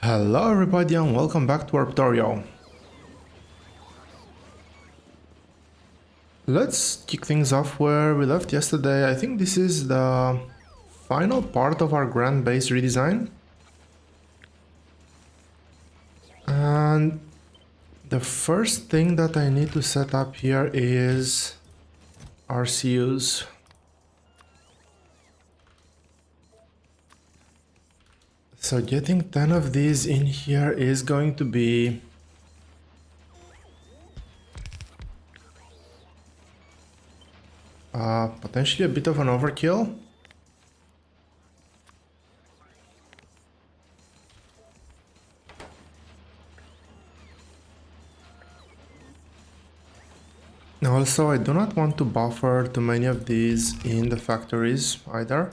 Hello everybody and welcome back to Warptorio. Let's kick things off where we left yesterday. I think this is the final part of our grand base redesign. And the first thing that I need to set up here is RCUs. So getting 10 of these in here is going to be potentially a bit of an overkill. Also, I do not want to buffer too many of these in the factories either.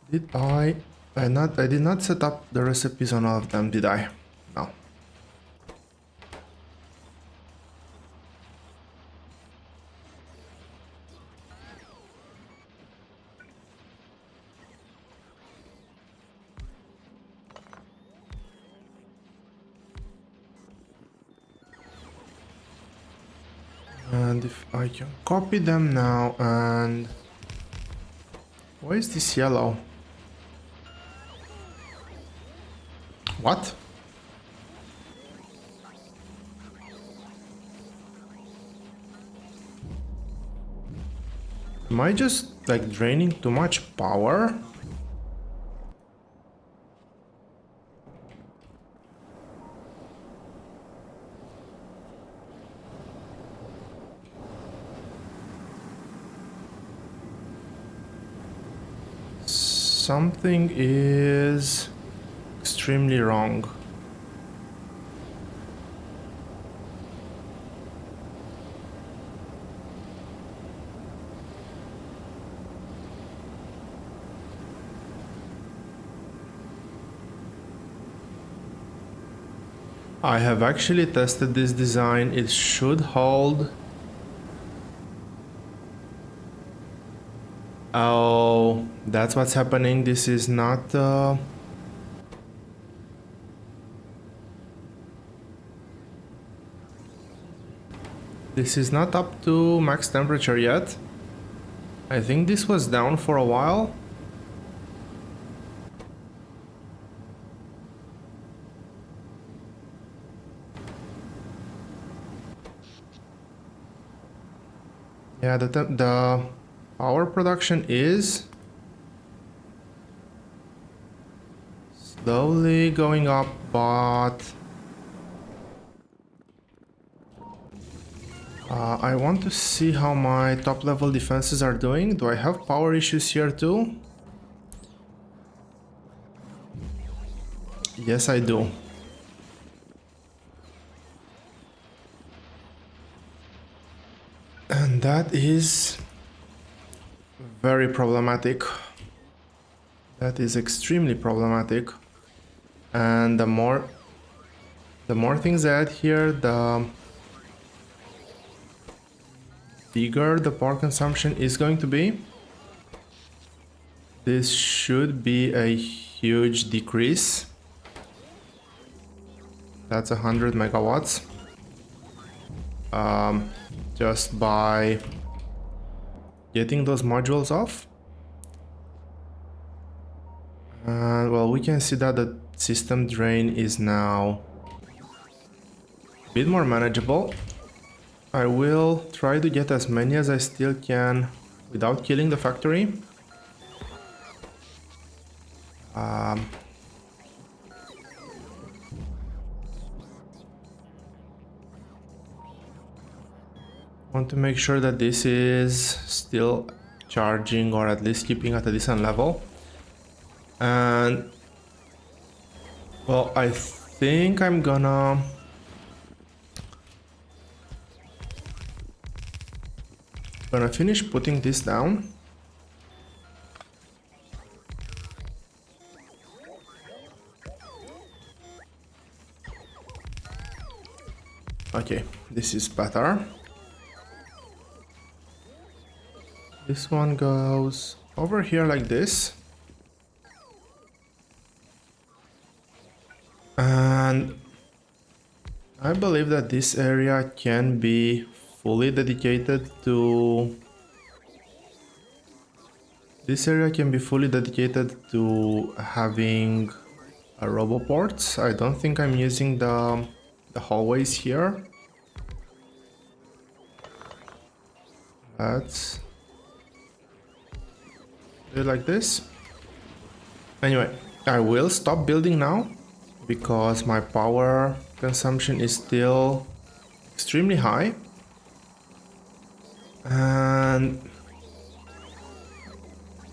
Did I did not set up the recipes on all of them, did I? No. And if I can copy them now and... Why is this yellow? What? Am I just like draining too much power? Something is extremely wrong. I have actually tested this design. It should hold. Oh, that's what's happening. This is not this is not up to max temperature yet. I think this was down for a while. Yeah, the power production is slowly going up, but I want to see how my top level defenses are doing. Do I have power issues here too? Yes, I do. And that is very problematic. That is extremely problematic. And the more things I add here, the bigger the power consumption is going to be. This should be a huge decrease. That's 100 megawatts. Just by getting those modules off. And well, we can see that the system drain is now a bit more manageable. I will try to get as many as I still can without killing the factory. Want to make sure that this is still charging or at least keeping at a decent level. And well, I think I'm gonna finish putting this down. Okay, this is better. This one goes over here like this. And I believe that this area can be fully dedicated to... This area can be fully dedicated to having roboports. I don't think I'm using the hallways here. Let's do it like this. Anyway, I will stop building now because my power consumption is still extremely high. And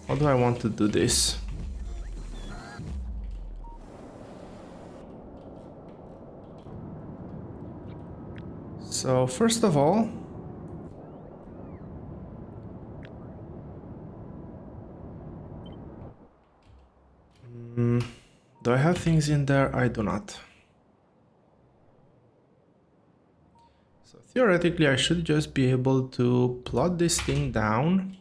how do I want to do this? So first of all, do I have things in there? I do not. So theoretically, I should just be able to plot this thing down.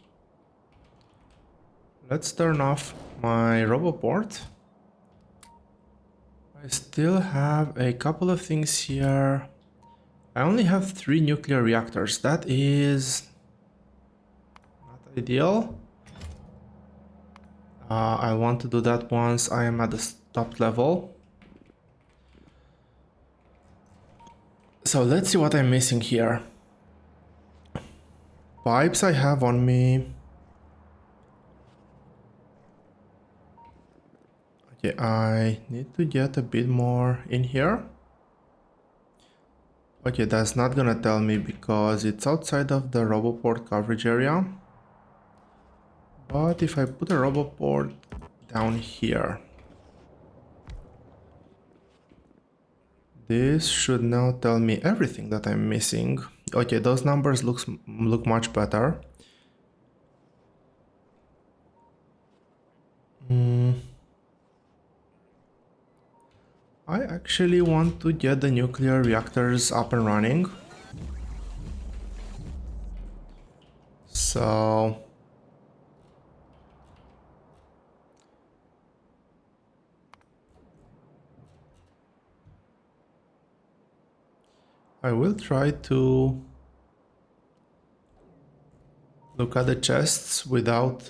Let's turn off my roboport. I still have a couple of things here. I only have 3 nuclear reactors. That is not ideal. I want to do that once I am at the top level. So let's see what I'm missing here. Pipes I have on me. Okay, I need to get a bit more in here. Okay, that's not gonna tell me because it's outside of the roboport coverage area. But if I put a roboport down here, this should now tell me everything that I'm missing. Okay, those numbers look much better. I actually want to get the nuclear reactors up and running. So I will try to look at the chests without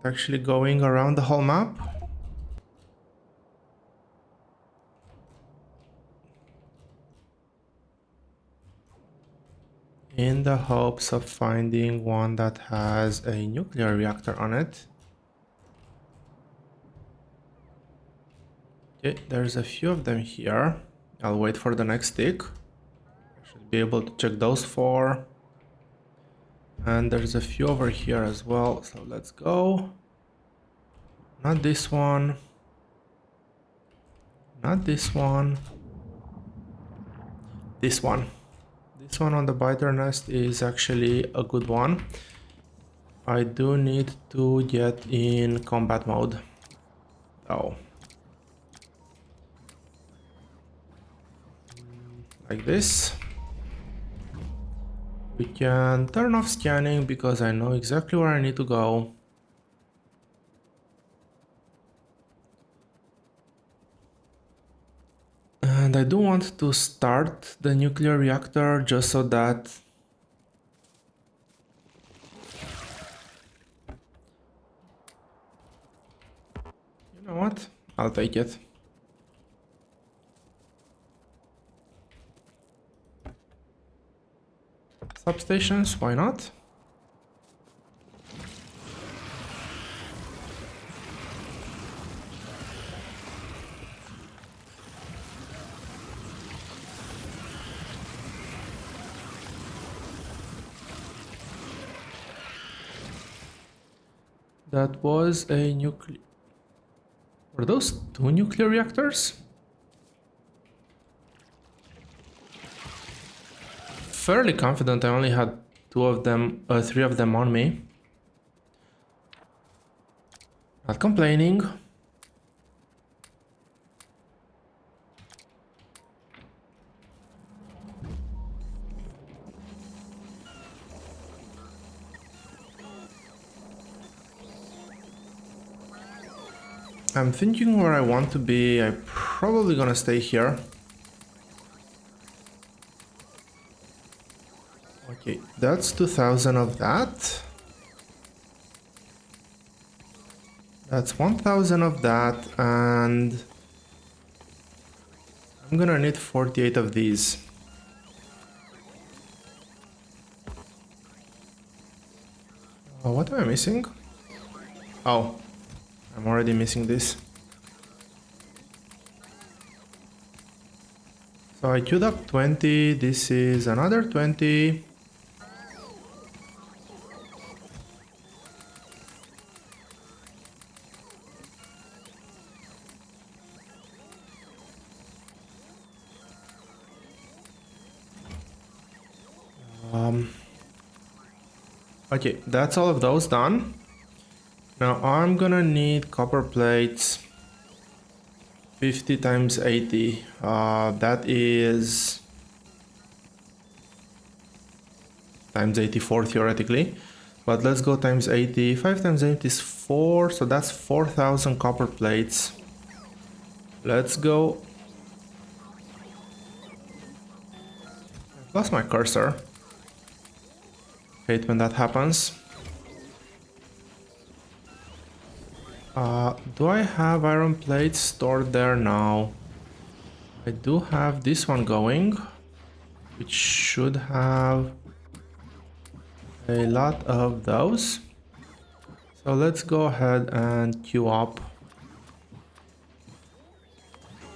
actually going around the whole map. In the hopes of finding one that has a nuclear reactor on it. Okay, there's a few of them here. I'll wait for the next tick. I should be able to check those 4. And there's a few over here as well, so let's go. Not this one. Not this one. This one. This one on the biter nest is actually a good one. I do need to get in combat mode. Oh. Like this. We can turn off scanning because I know exactly where I need to go. And I do want to start the nuclear reactor just so that you know what? I'll take it. Substations, why not? That was a nuclear... Were those 2 nuclear reactors? Fairly confident I only had 2 of them, 3 of them on me. Not complaining. I'm thinking where I want to be. I'm probably gonna stay here. Okay, that's 2000 of that. That's 1000 of that, and I'm gonna need 48 of these. What am I missing? Oh, I'm already missing this. So I queued up 20, this is another 20. Okay, that's all of those done. Now I'm gonna need copper plates 50 times 80. That is times 84 theoretically. But let's go times 80. 5 times 8 is 4, so that's 4000 copper plates. Let's go. I've lost my cursor. Hate when that happens. Do I have iron plates stored there now? I do have this one going, which should have a lot of those. So let's go ahead and queue up.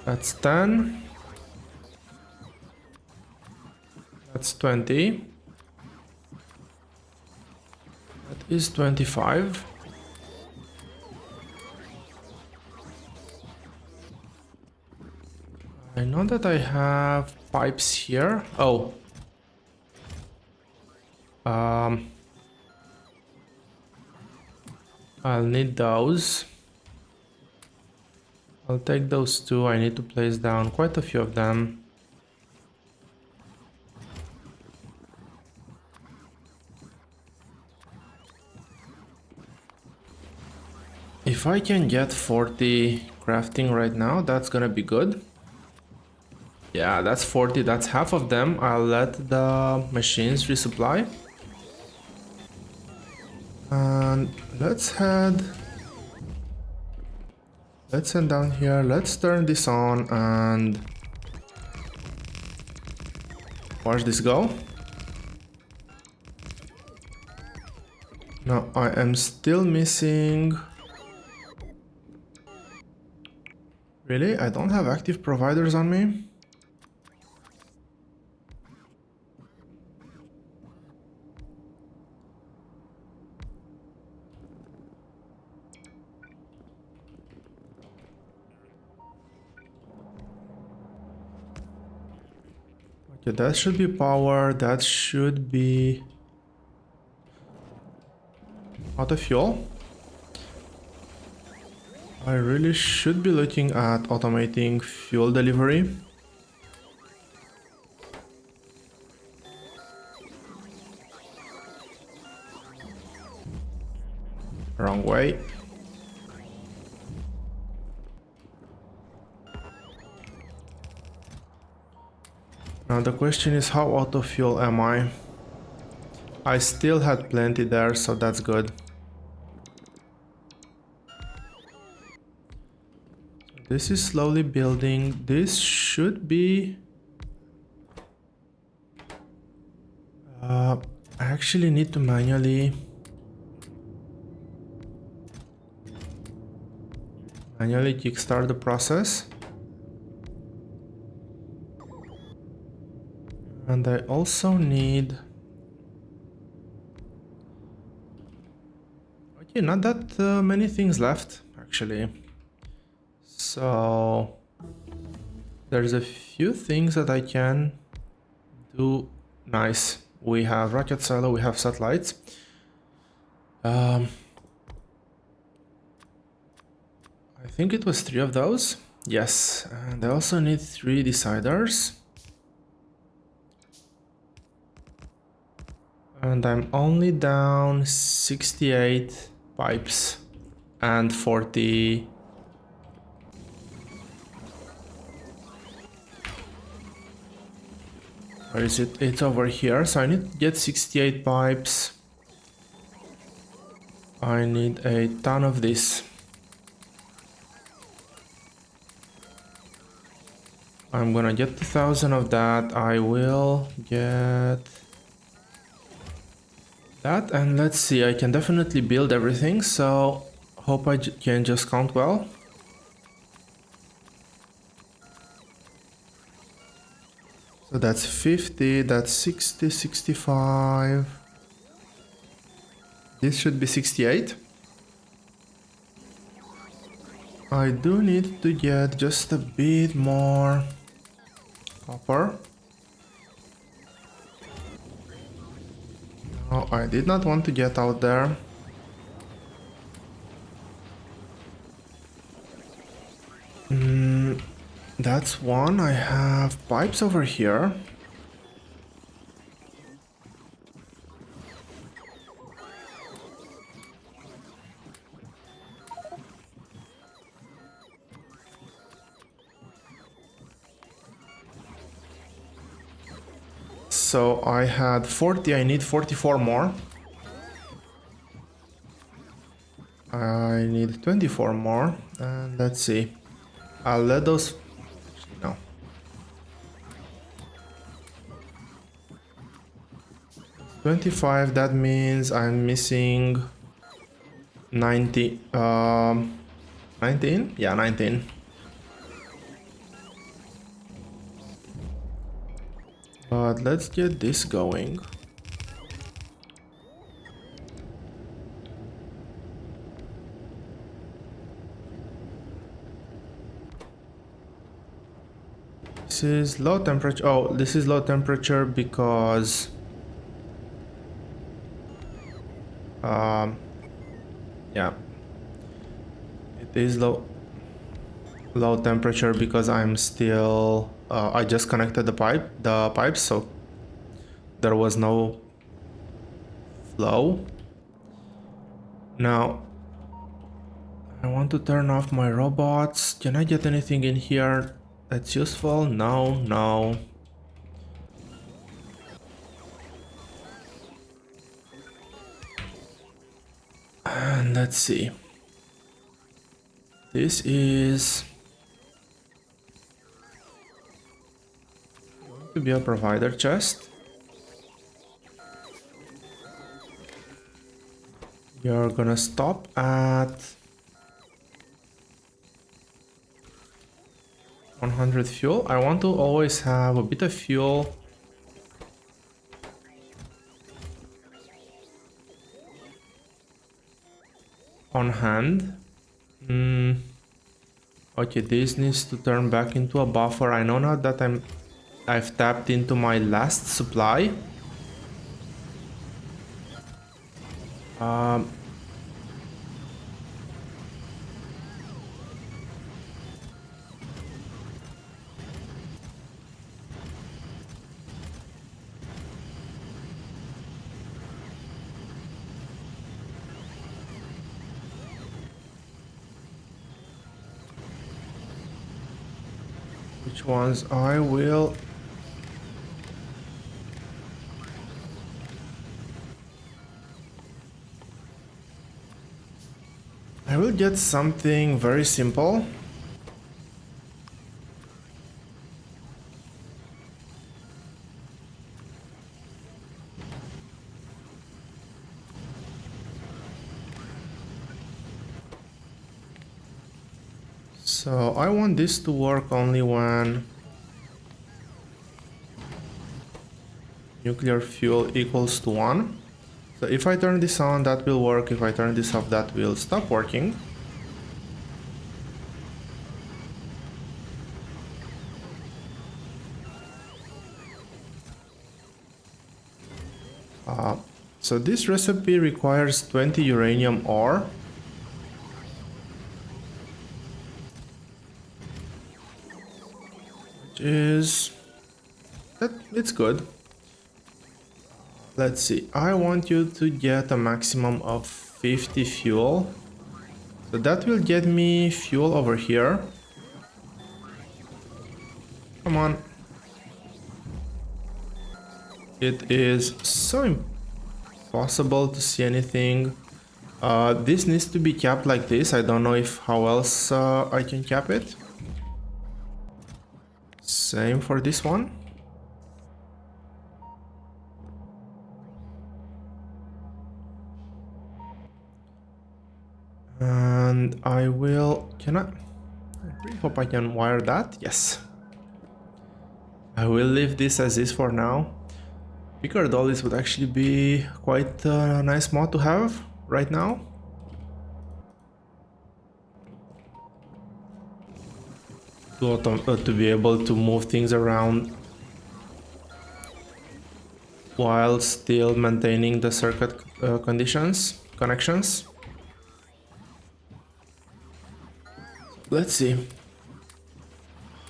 That's 10. That's 20. That is 25. I know that I have pipes here. Oh. I'll need those. I'll take those two. I need to place down quite a few of them. If I can get 40 crafting right now, that's gonna be good. Yeah, that's 40, that's half of them. I'll let the machines resupply. And let's head down here. Let's turn this on and watch this go. Now I am still missing. Really? I don't have active providers on me? Okay, that should be power. That should be auto fuel. I really should be looking at automating fuel delivery. Wrong way. Now the question is, how auto fuel am I? I still had plenty there, so that's good. This is slowly building. This should be... I actually need to manually kickstart the process. And I also need... Okay, not that many things left, actually. So... there's a few things that I can do. Nice. We have rocket silo, we have satellites. I think it was 3 of those. Yes, and I also need 3 deciders. And I'm only down 68 pipes and 40 Where is it? It's over here. So I need to get 68 pipes. I need a ton of this. I'm gonna get 2,000 of that. I will get that, and let's see. I can definitely build everything, so hope I can just count well. So that's 50, that's 60, 65. This should be 68. I do need to get just a bit more copper. No, I did not want to get out there. That's one. I have pipes over here. So I had 40, I need 44 more. I need 24 more, and let's see. I'll let those... no. 25, that means I'm missing 90, 19? Yeah, 19. But let's get this going. This is low temperature. Oh, this is low temperature because yeah, it is low temperature because I'm still I just connected the pipes, so there was no flow. Now I want to turn off my robots. Can I get anything in here that's useful? No. And let's see. This is going to be a provider chest. You're gonna stop at 100 fuel. I want to always have a bit of fuel on hand. Okay, this needs to turn back into a buffer. I know now that I've tapped into my last supply. Which ones I will... I will get something very simple. So I want this to work only when nuclear fuel equals to 1. So if I turn this on, that will work. If I turn this off, that will stop working. So this recipe requires 20 uranium ore. Which is... it's good. Let's see, I want you to get a maximum of 50 fuel. So that will get me fuel over here. Come on. It is so impossible to see anything. This needs to be capped like this. I don't know if how else I can cap it. Same for this one. And I will... Can I really hope I can wire that. Yes. I will leave this as is for now. Bigger dollies would actually be quite a nice mod to have right now. To be able to move things around while still maintaining the circuit connections. Let's see.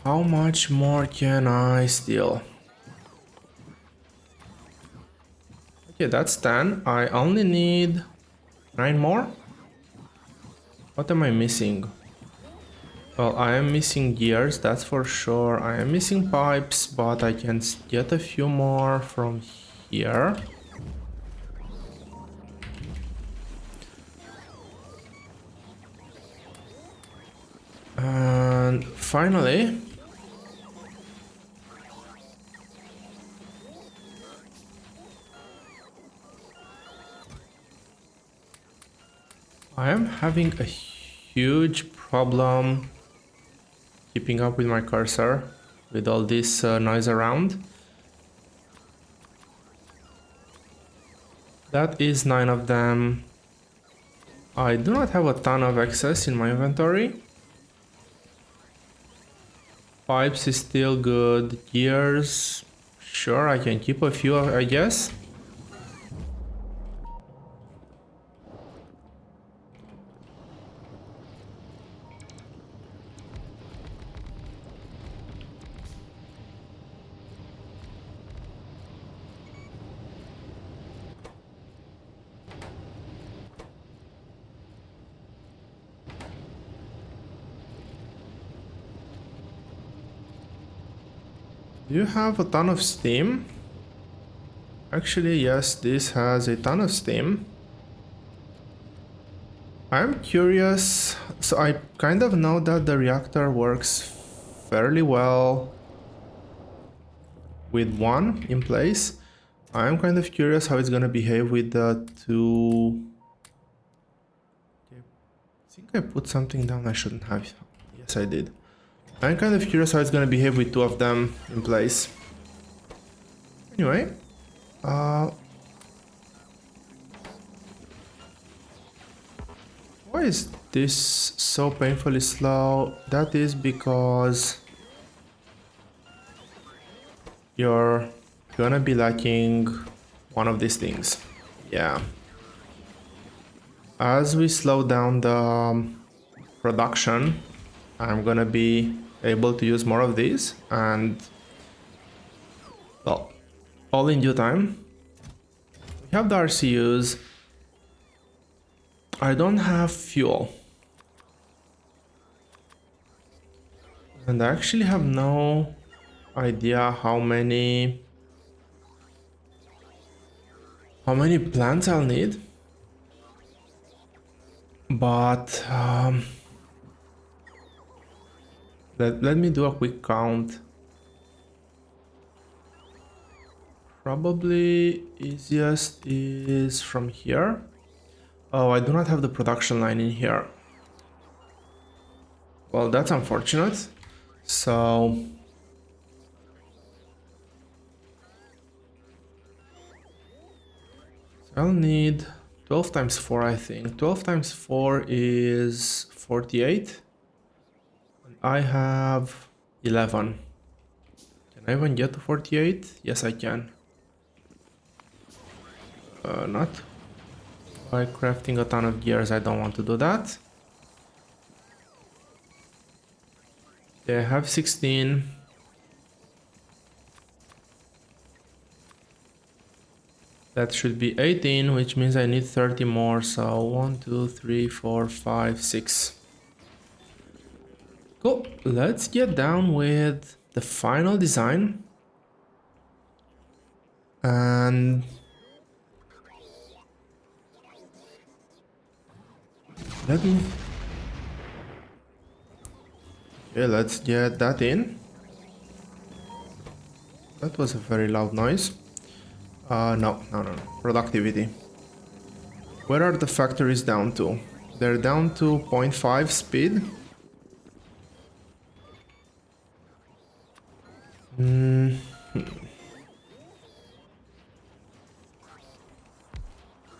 How much more can I steal? Okay, that's 10. I only need 9 more. What am I missing? Well, I am missing gears, that's for sure. I am missing pipes, but I can get a few more from here. And finally, I am having a huge problem keeping up with my cursor with all this noise around. That is 9 of them. I do not have a ton of excess in my inventory. Pipes is still good. Gears, sure, I can keep a few, I guess. Do you have a ton of steam? Actually, yes, this has a ton of steam. I'm curious, so I kind of know that the reactor works fairly well with one in place. I'm kind of curious how it's gonna behave with the two. Okay. I think I put something down I shouldn't have. Yes, I did. I'm kind of curious how it's gonna behave with two of them in place. Anyway, why is this so painfully slow? That is because you're gonna be lacking one of these things. Yeah. As we slow down the production, I'm gonna be able to use more of these, and well, all in due time. We have the RCUs. I don't have fuel. And I actually have no idea how many plants I'll need. But let me do a quick count. Probably easiest is from here. Oh, I do not have the production line in here. Well, that's unfortunate. So I'll need 12 times 4, I think. 12 times 4 is 48. And I have 11. Can I even get to 48? Yes, I can. Not by crafting a ton of gears, I don't want to do that. Okay, I have 16. That should be 18, which means I need 30 more. So 1, 2, 3, 4, 5, 6. Cool. Let's get down with the final design. And let me... Okay, let's get that in. That was a very loud noise. No. Productivity. Where are the factories down to? They're down to 0.5 speed.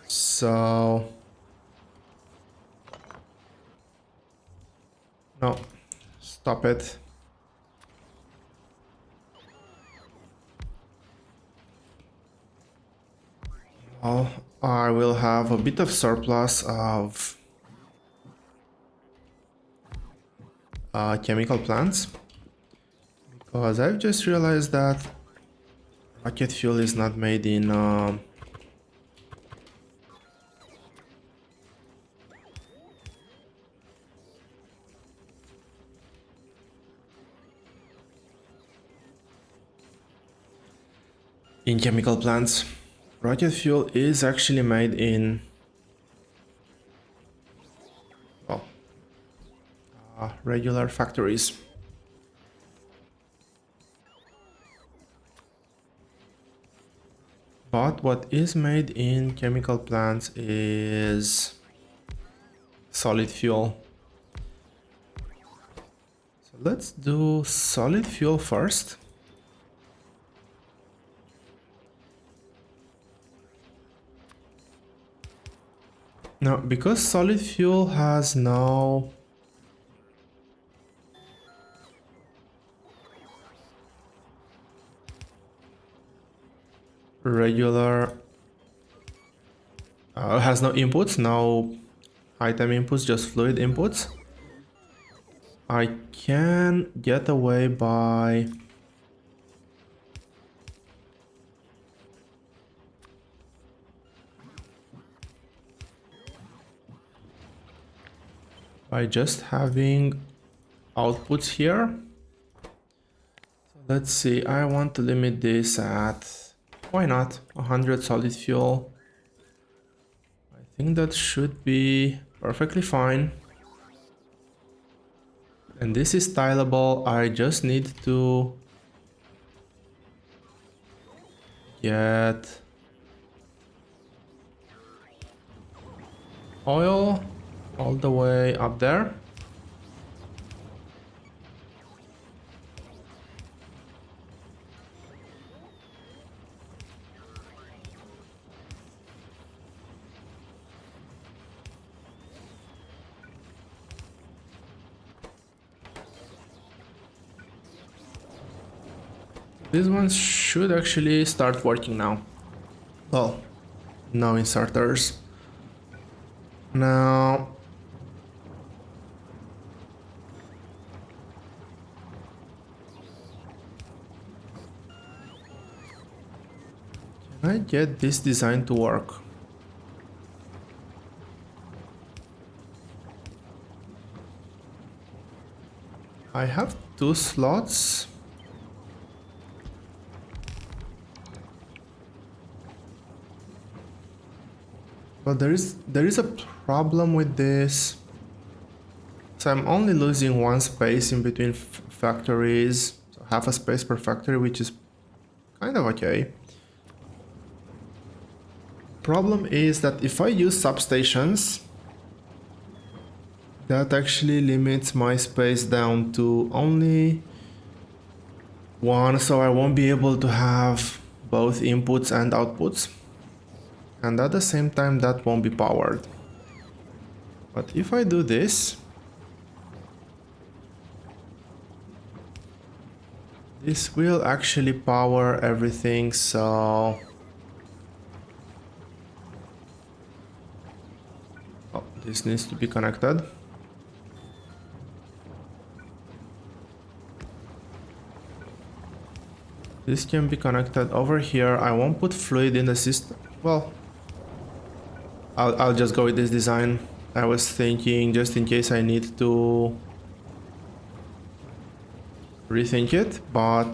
So... No. Stop it. Well, I will have a bit of surplus of chemical plants. Because I've just realized that rocket fuel is not made in chemical plants. Rocket fuel is actually made in regular factories. But what is made in chemical plants is solid fuel. So let's do solid fuel first. Now, because solid fuel has no regular has no inputs, no item inputs, just fluid inputs, I can get away by just having outputs here. So let's see, I want to limit this at, why not, 100 solid fuel. I think that should be perfectly fine. And this is tileable, I just need to get oil all the way up there. This one should actually start working now. Well, no inserters. Now, can I get this design to work? I have 2 slots. But there is a problem with this. So I'm only losing 1 space in between factories. So half a space per factory, which is kind of okay. Problem is that if I use substations, that actually limits my space down to only 1, so I won't be able to have both inputs and outputs. And at the same time, that won't be powered. But if I do this, this will actually power everything, so... Oh, this needs to be connected. This can be connected over here. I won't put fluid in the system. Well, I'll just go with this design. I was thinking just in case I need to rethink it, but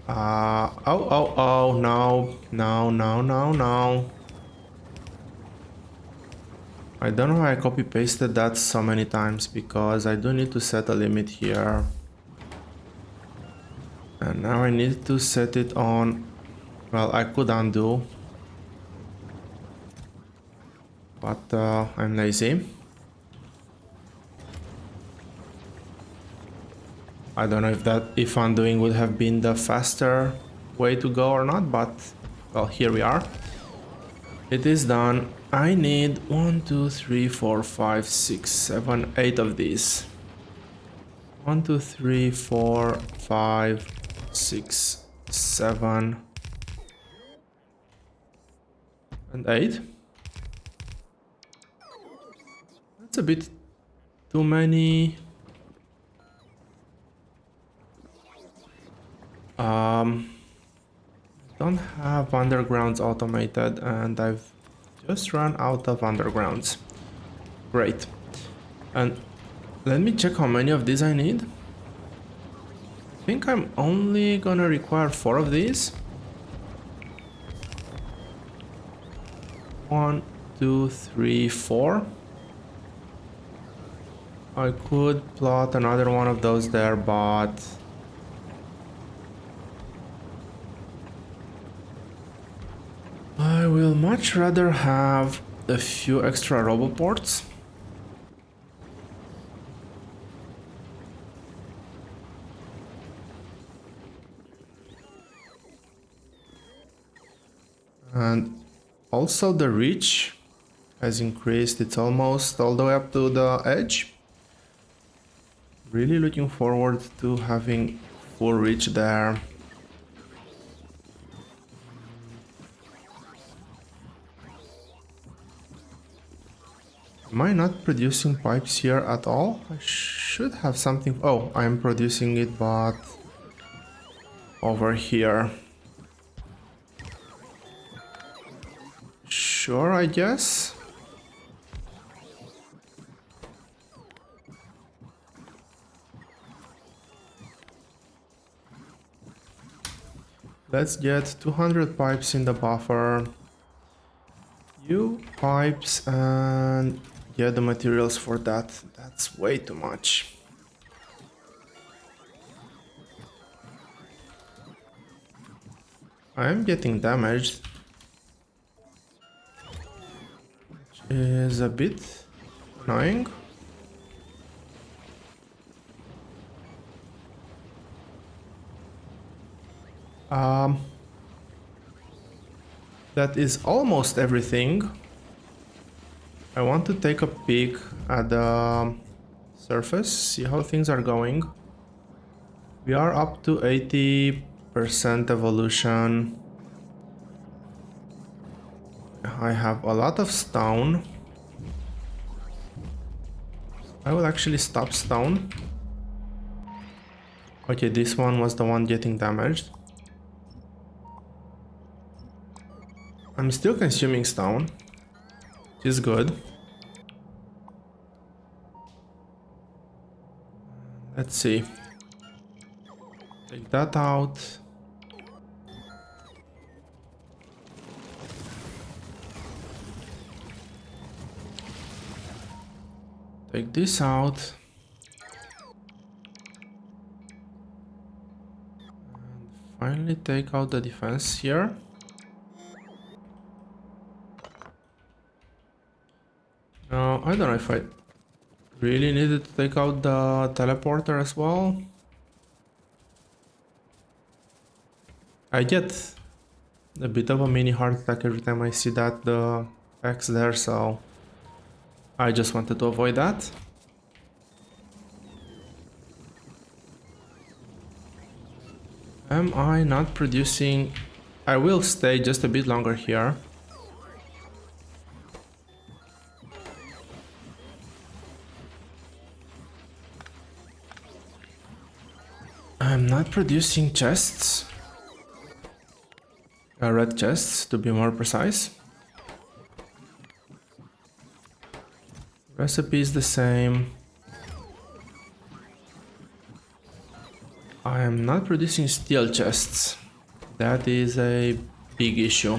Oh, no. No, no, no, no. I don't know why I copy pasted that so many times because I do need to set a limit here. And now I need to set it on, well, I could undo, but I'm lazy. I don't know if undoing would have been the faster way to go or not, but well, here we are. It is done. I need 1, 2, 3, 4, 5, 6, 7, 8 of these. 1, 2, 3, 4, 5, 6, 7, and 8. That's a bit too many. Don't have undergrounds automated and I've just run out of undergrounds. Great. And let me check how many of these I need. I think I'm only gonna require 4 of these. 1, 2, 3, 4. I could plot another one of those there, but I will much rather have a few extra roboports. And also the reach has increased. It's almost all the way up to the edge. Really looking forward to having full reach there. Am I not producing pipes here at all? I should have something. Oh, I'm producing it, but over here. Sure, I guess. Let's get 200 pipes in the buffer. You pipes and get the materials for that. That's way too much. I'm getting damaged, which is a bit annoying. That is almost everything. I want to take a peek at the surface, see how things are going. We are up to 80% evolution. I have a lot of stone. I will actually stop stone. Okay, this one was the one getting damaged. I'm still consuming stone, which is good. Let's see. Take that out. Take this out. And finally take out the defense here. Now, I don't know if I really needed to take out the teleporter as well. I get a bit of a mini heart attack every time I see that the X there, so I just wanted to avoid that. Am I not producing? I will stay just a bit longer here. I'm not producing chests. Red chests, to be more precise. Recipe is the same. I am not producing steel chests. That is a big issue.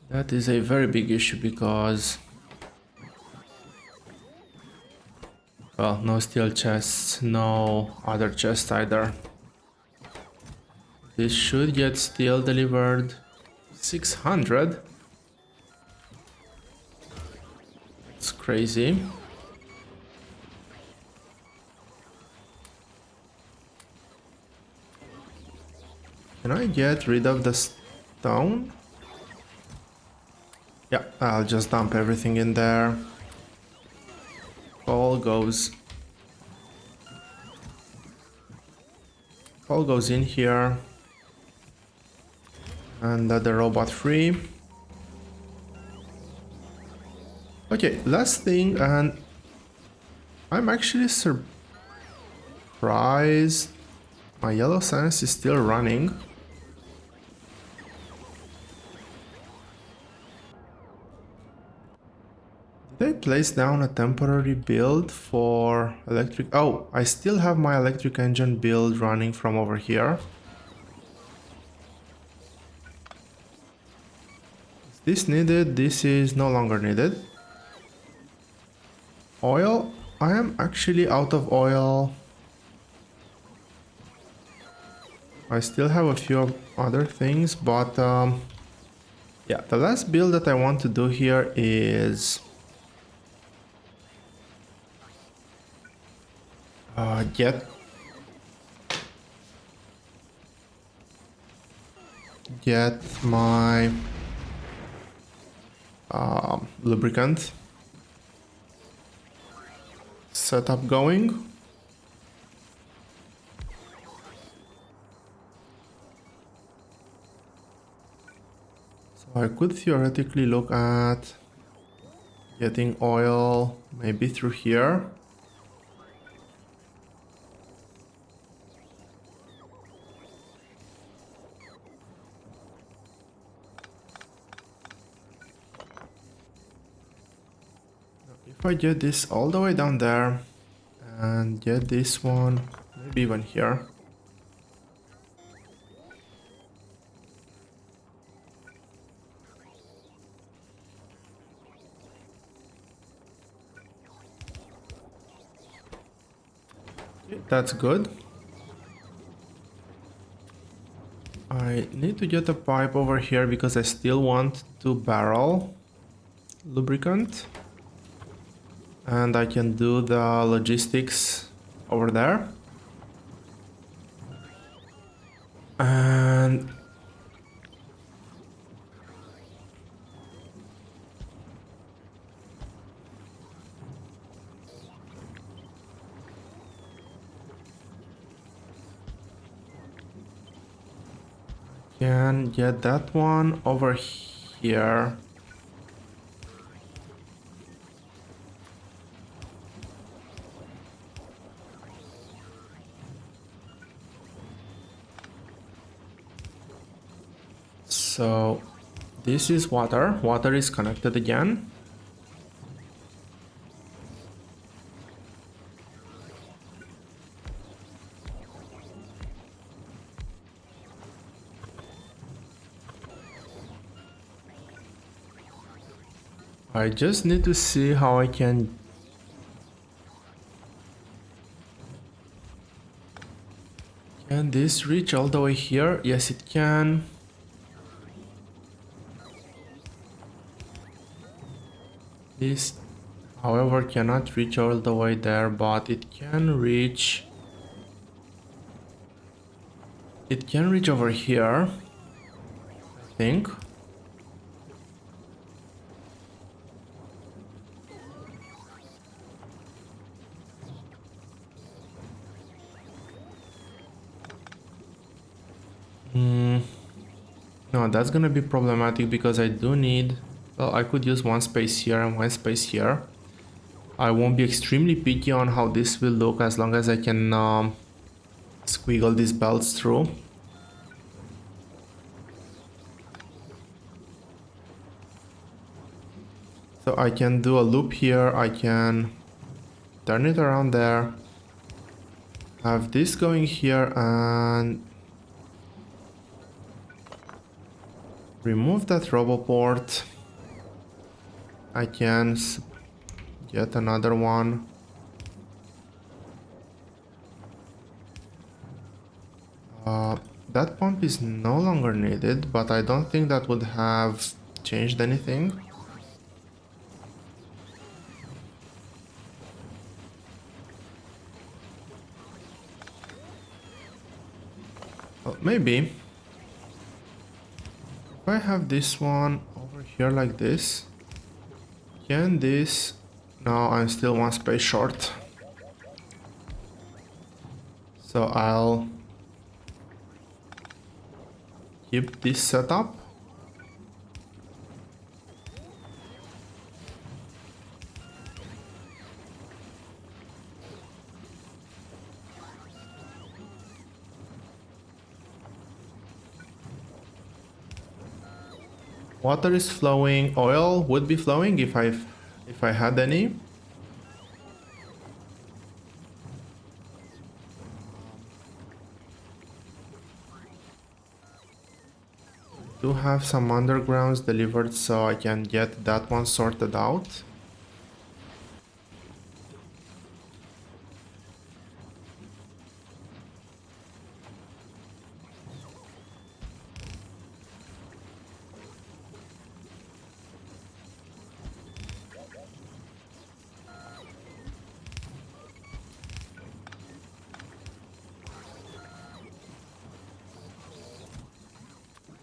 That is a very big issue because, well, no steel chests, no other chests either. This should get steel delivered. 600? It's crazy. Can I get rid of the stone? Yeah, I'll just dump everything in there. All goes in here. And let the robot free. Okay, last thing, and I'm actually surprised my yellow science is still running. Did I place down a temporary build for electric? Oh, I still have my electric engine build running from over here. Is this needed? This is no longer needed. Oil? I am actually out of oil. I still have a few other things, but yeah, the last build that I want to do here is get my lubricant setup going. So I could theoretically look at getting oil maybe through here. If I get this all the way down there and get this one maybe even here. Okay, that's good. I need to get a pipe over here because I still want to barrel lubricant. And I can do the logistics over there. And can get that one over here. So this is water. Water is connected again. I just need to see how I can this reach all the way here? Yes, it can. This, however, cannot reach all the way there, but it can reach. It can reach over here, I think. No, that's gonna be problematic because I do need... Well, I could use one space here and one space here. I won't be extremely picky on how this will look as long as I can squiggle these belts through. So So I can do a loop here, I can turn it around there, have this going here and remove that roboport. I can get another one. That pump is no longer needed, but I don't think that would have changed anything. Well, maybe. If I have this one over here like this, can this... No, I'm still one space short. So I'll keep this setup. Water is flowing, oil would be flowing if I had any. Do have some undergrounds delivered so I can get that one sorted out.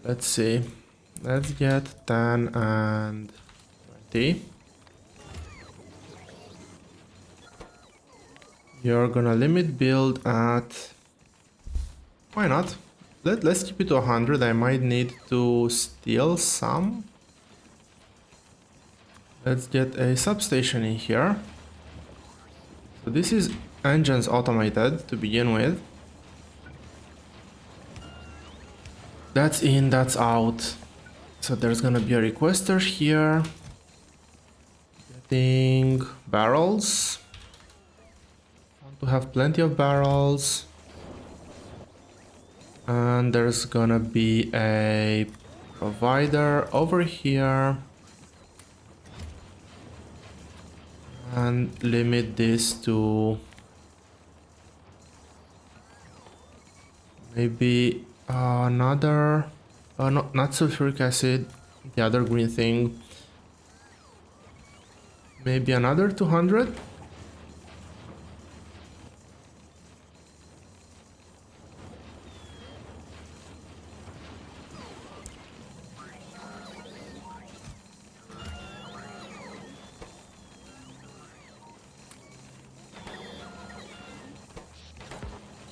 Let's see. Let's get 10 and 20. You're gonna limit build at... Why not? Let's keep it to 100. I might need to steal some. Let's get a substation in here. So this is engines automated to begin with. That's in, that's out. So there's gonna be a requester here. Getting barrels. Want to have plenty of barrels. And there's gonna be a provider over here. And limit this to maybe another, not sulfuric acid, the other green thing. Maybe another 200.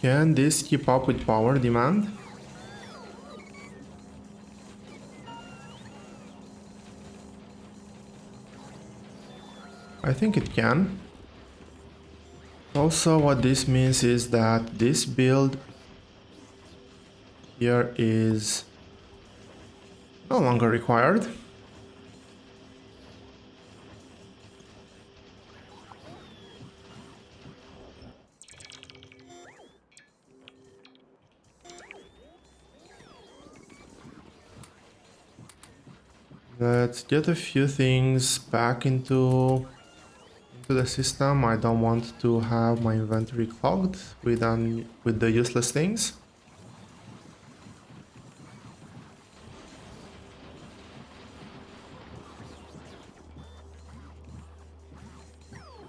Can this keep up with power demand? I think it can. Also, what this means is that this build here is no longer required. Let's get a few things back into the system. I don't want to have my inventory clogged with the useless things.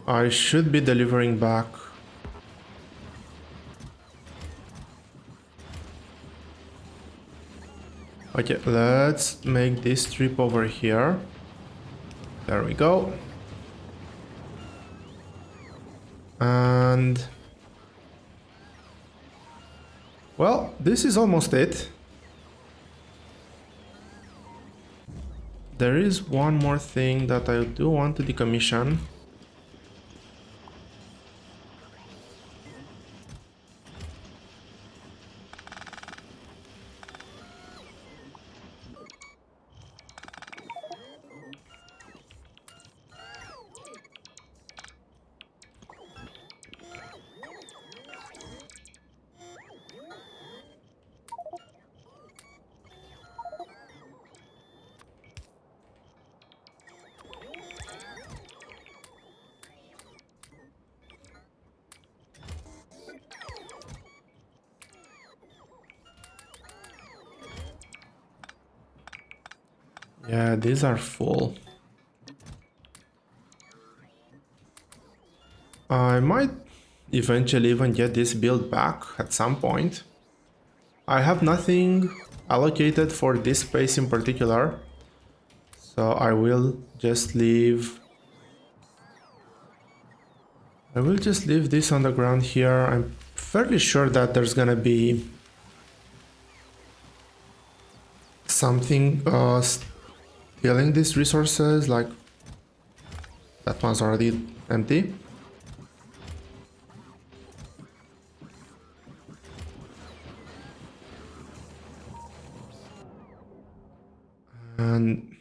I should be delivering back. Okay, let's make this trip over here. There we go. And well, this is almost it. There is one more thing that I do want to decommission. Yeah, these are full. I might eventually even get this build back at some point. I have nothing allocated for this space in particular, so I will just leave this on the ground here. I'm fairly sure that there's gonna be something stealing these resources, like that one's already empty. And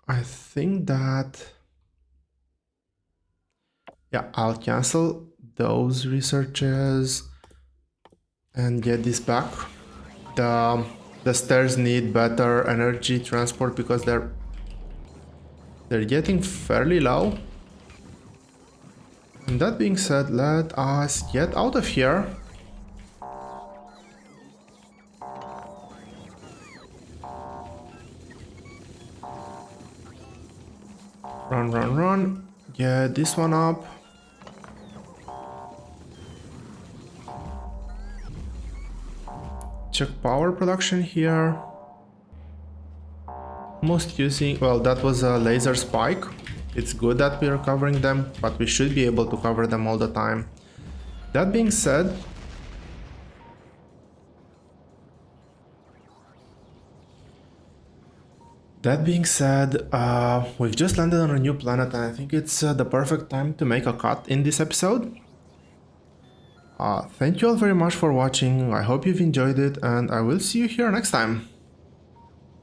I think that, yeah, I'll cancel those researches and get this back. The stairs need better energy transport because they're getting fairly low. And that being said, let us get out of here. Run, run, run. Get this one up. Check power production here. Most using, well, that was a laser spike. It's good that we are covering them, but we should be able to cover them all the time. That being said, we've just landed on a new planet, and I think it's the perfect time to make a cut in this episode. Thank you all very much for watching. I hope you've enjoyed it, and I will see you here next time.